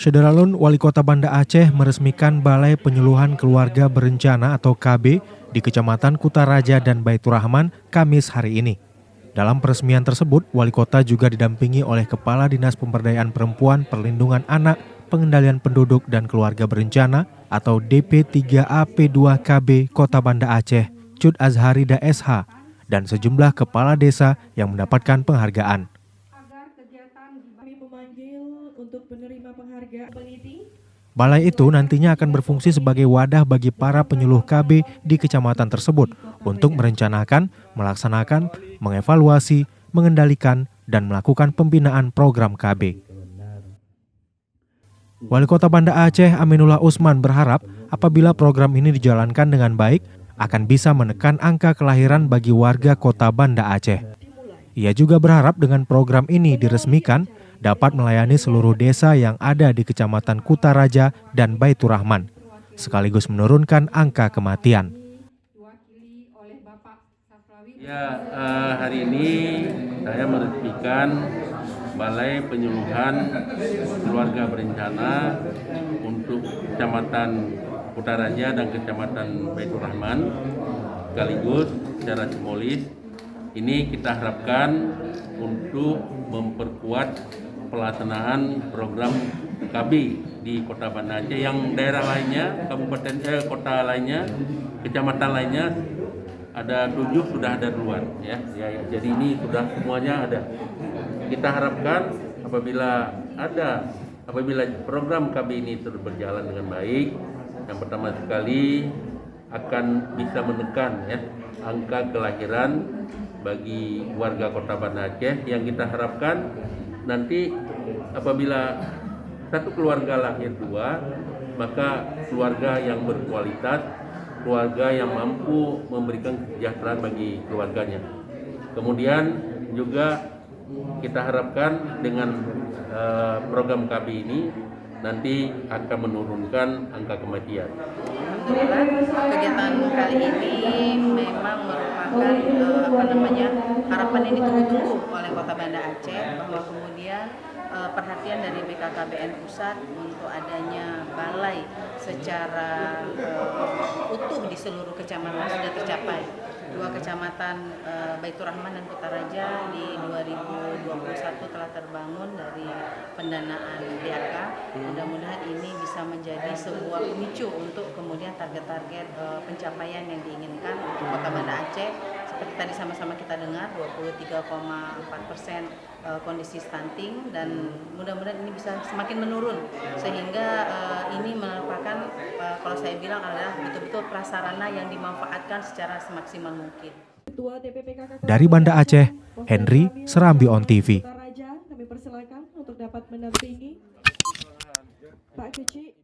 Syederalun, Wali Kota Banda Aceh meresmikan Balai Penyuluhan Keluarga Berencana atau KB di Kecamatan Kutaraja dan Baitur Rahman, Kamis hari ini. Dalam peresmian tersebut, Wali Kota juga didampingi oleh Kepala Dinas Pemberdayaan Perempuan, Perlindungan Anak, Pengendalian Penduduk dan Keluarga Berencana atau DP3AP2KB Kota Banda Aceh, Cud Azharida SH, dan sejumlah kepala desa yang mendapatkan penghargaan. Balai itu nantinya akan berfungsi sebagai wadah bagi para penyuluh KB di kecamatan tersebut untuk merencanakan, melaksanakan, mengevaluasi, mengendalikan, dan melakukan pembinaan program KB. Wali Kota Banda Aceh Aminullah Usman berharap apabila program ini dijalankan dengan baik, akan bisa menekan angka kelahiran bagi warga Kota Banda Aceh. Ia juga berharap dengan program ini diresmikan, dapat melayani seluruh desa yang ada di Kecamatan Kutaraja dan Baitur Rahman, sekaligus menurunkan angka kematian. Ya, hari ini saya meresmikan Balai Penyuluhan Keluarga Berencana untuk Kecamatan Kutaraja dan Kecamatan Baitur Rahman, sekaligus secara simbolis ini kita harapkan untuk memperkuat pelaksanaan program KB di Kota Banda Aceh yang daerah lainnya, kota lainnya, kecamatan lainnya ada 7 sudah ada duluan ya. Jadi ini sudah semuanya ada. Kita harapkan apabila program KB ini terus berjalan dengan baik, yang pertama sekali akan bisa menekan ya angka kelahiran bagi warga Kota Banda Aceh, yang kita harapkan nanti apabila satu keluarga lahir 2, maka keluarga yang berkualitas, keluarga yang mampu memberikan kesejahteraan bagi keluarganya. Kemudian juga kita harapkan dengan program KB ini nanti akan menurunkan angka kematian. Alhamdulillah, kegiatan kali ini memang merupakan harapan yang ditunggu-tunggu oleh Kota Banda Aceh, bahwa kemudian perhatian dari BKKBN Pusat untuk adanya balai secara utuh di seluruh kecamatan sudah tercapai. 2 kecamatan Baitur Rahman dan Kutaraja di 2021 telah terbangun dari pendanaan DAK. Mudah-mudahan ini bisa menjadi sebuah pemicu untuk kemudian target-target pencapaian yang diinginkan untuk Kota Banda Aceh. Seperti tadi sama-sama kita dengar, 23,4% kondisi stunting, dan mudah-mudahan ini bisa semakin menurun, sehingga ini merupakan kalau saya bilang adalah betul-betul prasarana yang dimanfaatkan secara semaksimal mungkin. Dari Banda Aceh, Henry, Serambi On TV. Kami persilakan untuk dapat mendampingi Pak Kecik.